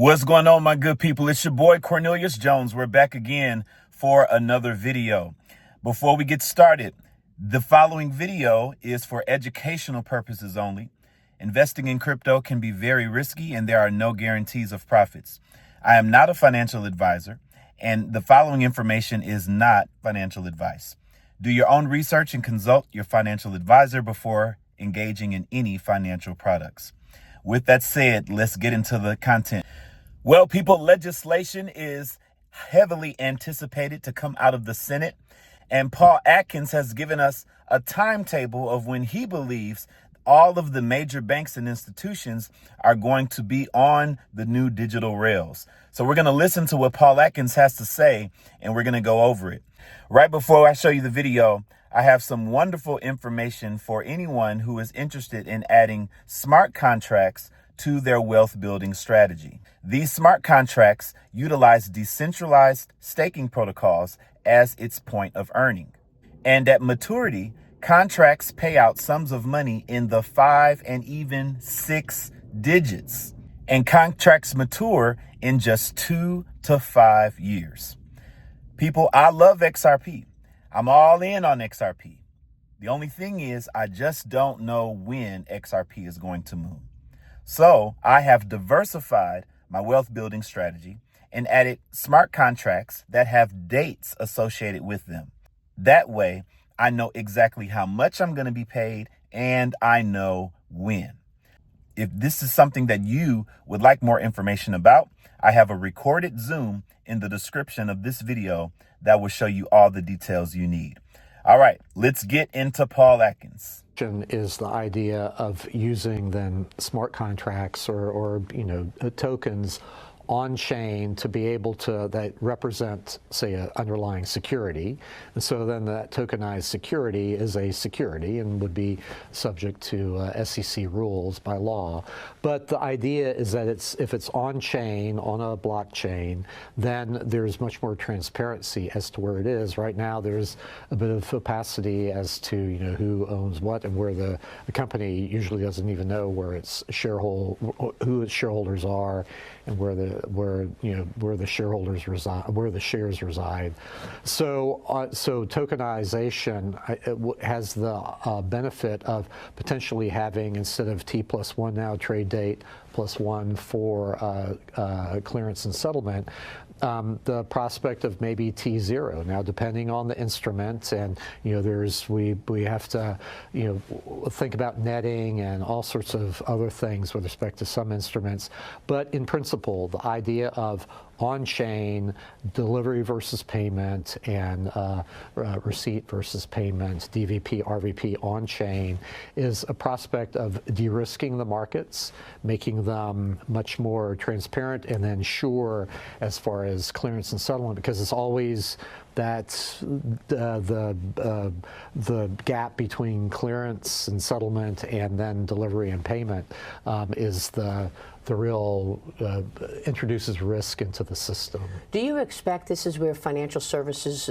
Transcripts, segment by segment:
What's going on, my good people? It's your boy Cornelius Jones. We're back again for another video. Before we get started, the following video is for educational purposes only. Investing in crypto can be very risky and there are no guarantees of profits. I am not a financial advisor, and the following information is not financial advice. Do your own research and consult your financial advisor before engaging in any financial products. With that said, let's get into the content. Well, people, legislation is heavily anticipated to come out of the Senate, and Paul Atkins has given us a timetable of when he believes all of the major banks and institutions are going to be on the new digital rails. So we're going to listen to what Paul Atkins has to say, and we're going to go over it. Right before I show you the video, I have some wonderful information for anyone who is interested in adding smart contracts to their wealth building strategy. These smart contracts utilize decentralized staking protocols as its point of earning. And at maturity, contracts pay out sums of money in the 5 and even 6 digits. And contracts mature in just 2 to 5 years. People, I love XRP. I'm all in on XRP. The only thing is, I just don't know when XRP is going to move. So I have diversified my wealth building strategy and added smart contracts that have dates associated with them. That way, I know exactly how much I'm going to be paid and I know when. If this is something that you would like more information about, I have a recorded Zoom in the description of this video that will show you all the details you need. All right, let's get into Paul Atkins. Is the idea of using then smart contracts or tokens on chain to be able to that represent, say, an underlying security, and so then that tokenized security is a security and would be subject to SEC rules by law. But the idea is that if it's on chain, on a blockchain, then there's much more transparency as to where it is. Right now, there's a bit of opacity as to who owns what and where the company usually doesn't even know where its who its shareholders are and where the shareholders reside, where the shares reside. So tokenization has the benefit of potentially having, instead of T+1 now trade date +1 for clearance and settlement, the prospect of maybe T0 now, depending on the instrument, and we have to think about netting and all sorts of other things with respect to some instruments. But in principle, the idea of on-chain delivery versus payment and receipt versus payment, DVP, RVP on-chain, is a prospect of de-risking the markets, making them much more transparent and then sure as far as clearance and settlement, because it's always that the gap between clearance and settlement and then delivery and payment is the real introduces risk into the system. Do you expect this is where financial services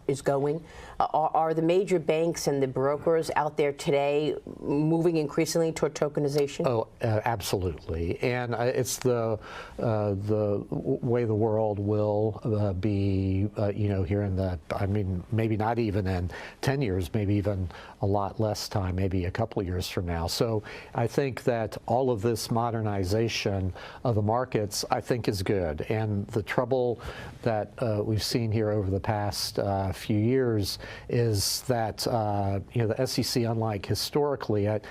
is going? Are the major banks and the brokers out there today moving increasingly toward tokenization? Oh, absolutely. And it's the way the world will be, here in maybe not even in 10 years, maybe even a lot less time, maybe a couple of years from now. So I think that all of this modernization of the markets, I think, is good. And the trouble that we've seen here over the past few years is that the SEC, unlike historically, it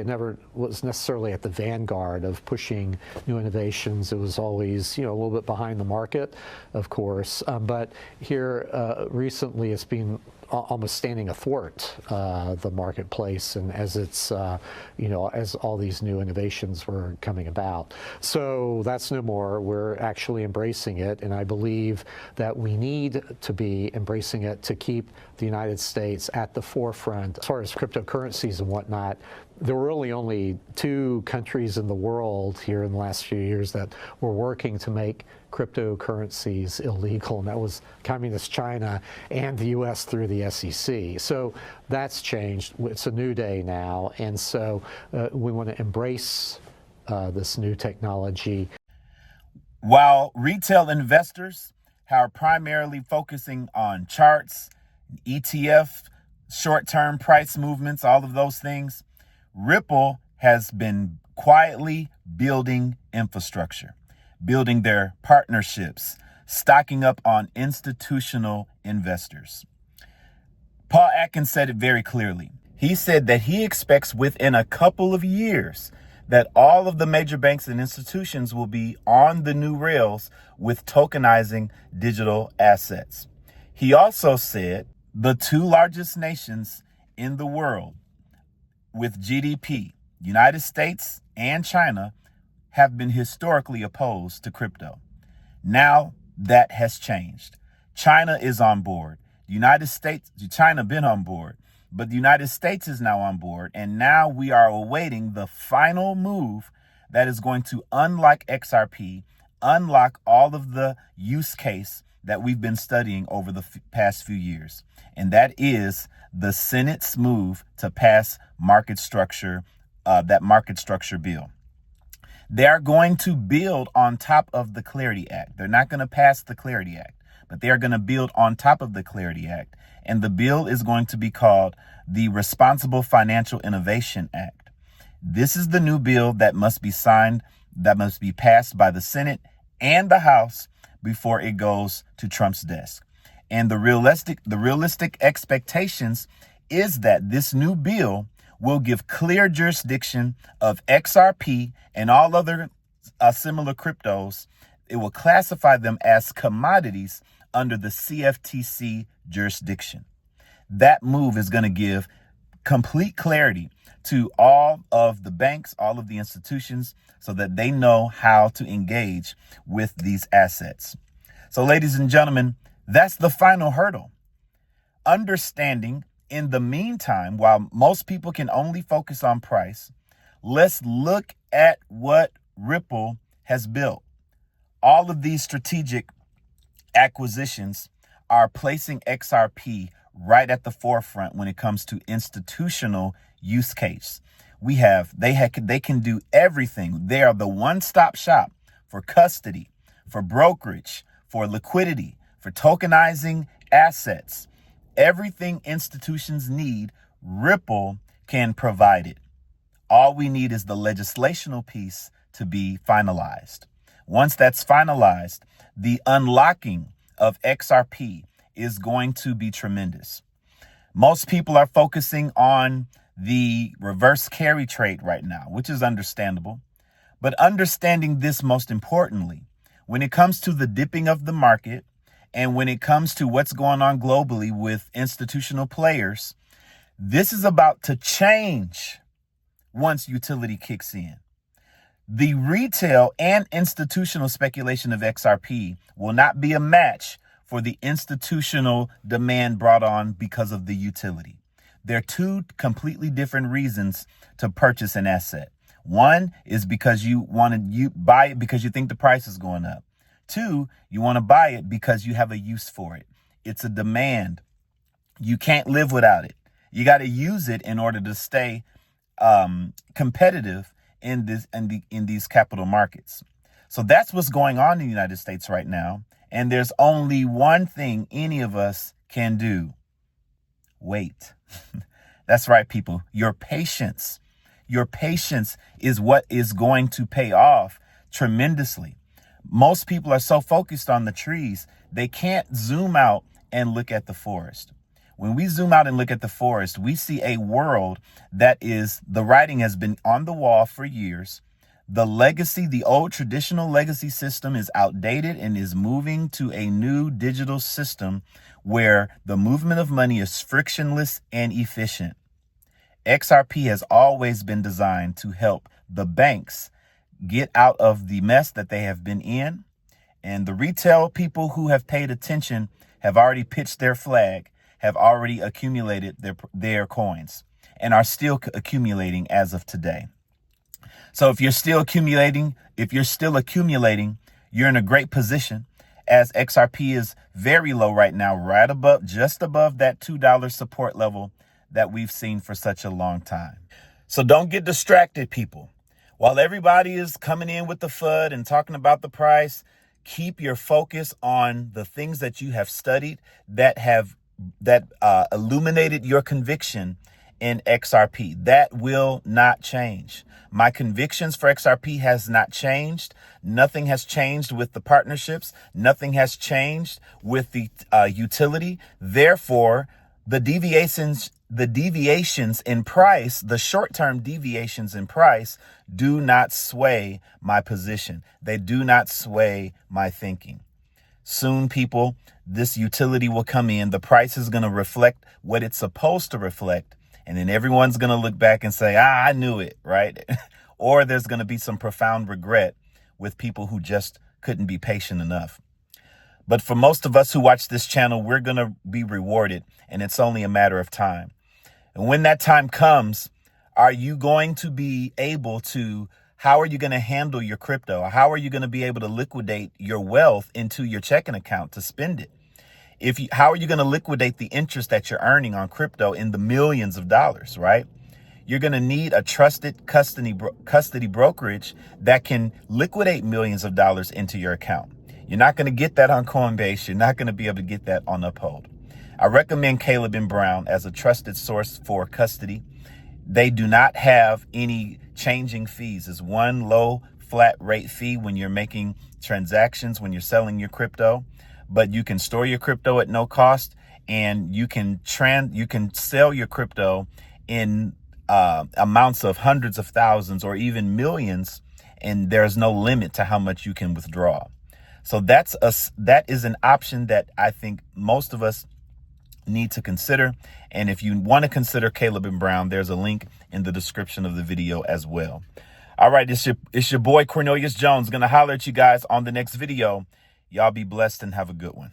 never was necessarily at the vanguard of pushing new innovations. It was always a little bit behind the market, of course. But here recently, it's been almost standing athwart the marketplace, and as it's as all these new innovations were coming about. So that's no more. We're actually embracing it, and I believe that we need to be embracing it to keep the United States at the forefront as far as cryptocurrencies and whatnot. There were really only 2 countries in the world here in the last few years that were working to make cryptocurrencies illegal, and that was Communist China and the U.S. through the SEC. So that's changed. It's a new day now, and so we want to embrace this new technology. While retail investors are primarily focusing on charts, ETF, short-term price movements, all of those things, Ripple has been quietly building infrastructure, building their partnerships, stocking up on institutional investors. Paul Atkins said it very clearly. He said that he expects within a couple of years that all of the major banks and institutions will be on the new rails with tokenizing digital assets. He also said the two largest nations in the world with GDP, United States and China, have been historically opposed to crypto. Now that has changed. China is on board. China been on board, but the United States is now on board. And now we are awaiting the final move that is going to unlock XRP, unlock all of the use case that we've been studying over the past few years. And that is the Senate's move to pass that market structure bill. They are going to build on top of the Clarity Act. They're not going to pass the Clarity Act, but they are going to build on top of the Clarity Act. And the bill is going to be called the Responsible Financial Innovation Act. This is the new bill that must be signed, that must be passed by the Senate and the House before it goes to Trump's desk. And the realistic expectations is that this new bill will give clear jurisdiction of XRP and all other similar cryptos. It will classify them as commodities under the CFTC jurisdiction. That move is going to give complete clarity to all of the banks, all of the institutions, so that they know how to engage with these assets. So, ladies and gentlemen, that's the final hurdle. Understanding, in the meantime, while most people can only focus on price, let's look at what Ripple has built. All of these strategic acquisitions are placing XRP right at the forefront when it comes to institutional use case. They can do everything. They are the one-stop shop for custody, for brokerage, for liquidity, for tokenizing assets. Everything institutions need, Ripple can provide it. All we need is the legislational piece to be finalized. Once that's finalized, the unlocking of XRP is going to be tremendous. Most people are focusing on the reverse carry trade right now, which is understandable. But understanding this most importantly, when it comes to the dipping of the market and when it comes to what's going on globally with institutional players, this is about to change once utility kicks in. The retail and institutional speculation of XRP will not be a match for the institutional demand brought on because of the utility. There are two completely different reasons to purchase an asset. One is because you buy it because you think the price is going up. Two, you want to buy it because you have a use for it. It's a demand. You can't live without it. You got to use it in order to stay competitive in these capital markets. So that's what's going on in the United States right now. And there's only one thing any of us can do. Wait. That's right, people. Your patience is what is going to pay off tremendously. Most people are so focused on the trees, they can't zoom out and look at the forest. When we zoom out and look at the forest, we see a world that the writing has been on the wall for years. The old traditional legacy system is outdated and is moving to a new digital system where the movement of money is frictionless and efficient. XRP has always been designed to help the banks get out of the mess that they have been in. And the retail people who have paid attention have already pitched their flag, have already accumulated their coins, and are still accumulating as of today. So if you're still accumulating, you're in a great position, as XRP is very low right now, just above that $2 support level that we've seen for such a long time. So don't get distracted, people. While everybody is coming in with the FUD and talking about the price, keep your focus on the things that you have studied that illuminated your conviction in XRP. That will not change. My convictions for XRP has not changed. Nothing has changed with the partnerships. Nothing has changed with the utility. Therefore, the deviations in price, the short-term deviations in price, do not sway my position. They do not sway my thinking. Soon, people, this utility will come in. The price is going to reflect what it's supposed to reflect. And then everyone's going to look back and say, I knew it, right? Or there's going to be some profound regret with people who just couldn't be patient enough. But for most of us who watch this channel, we're going to be rewarded, and it's only a matter of time. And when that time comes, are you going to be able to, how are you going to handle your crypto? How are you going to be able to liquidate your wealth into your checking account to spend it? How are you going to liquidate the interest that you're earning on crypto in the millions of dollars, right? You're going to need a trusted custody brokerage that can liquidate millions of dollars into your account. You're not going to get that on Coinbase. You're not going to be able to get that on Uphold. I recommend Caleb & Brown as a trusted source for custody. They do not have any changing fees. It's one low flat rate fee when you're making transactions, when you're selling your crypto. But you can store your crypto at no cost, and you can sell your crypto in amounts of hundreds of thousands or even millions, and there's no limit to how much you can withdraw. So that is an option that I think most of us need to consider. And if you want to consider Caleb & Brown, there's a link in the description of the video as well. All right, it's your boy Cornelius Jones. Gonna holler at you guys on the next video. Y'all be blessed and have a good one.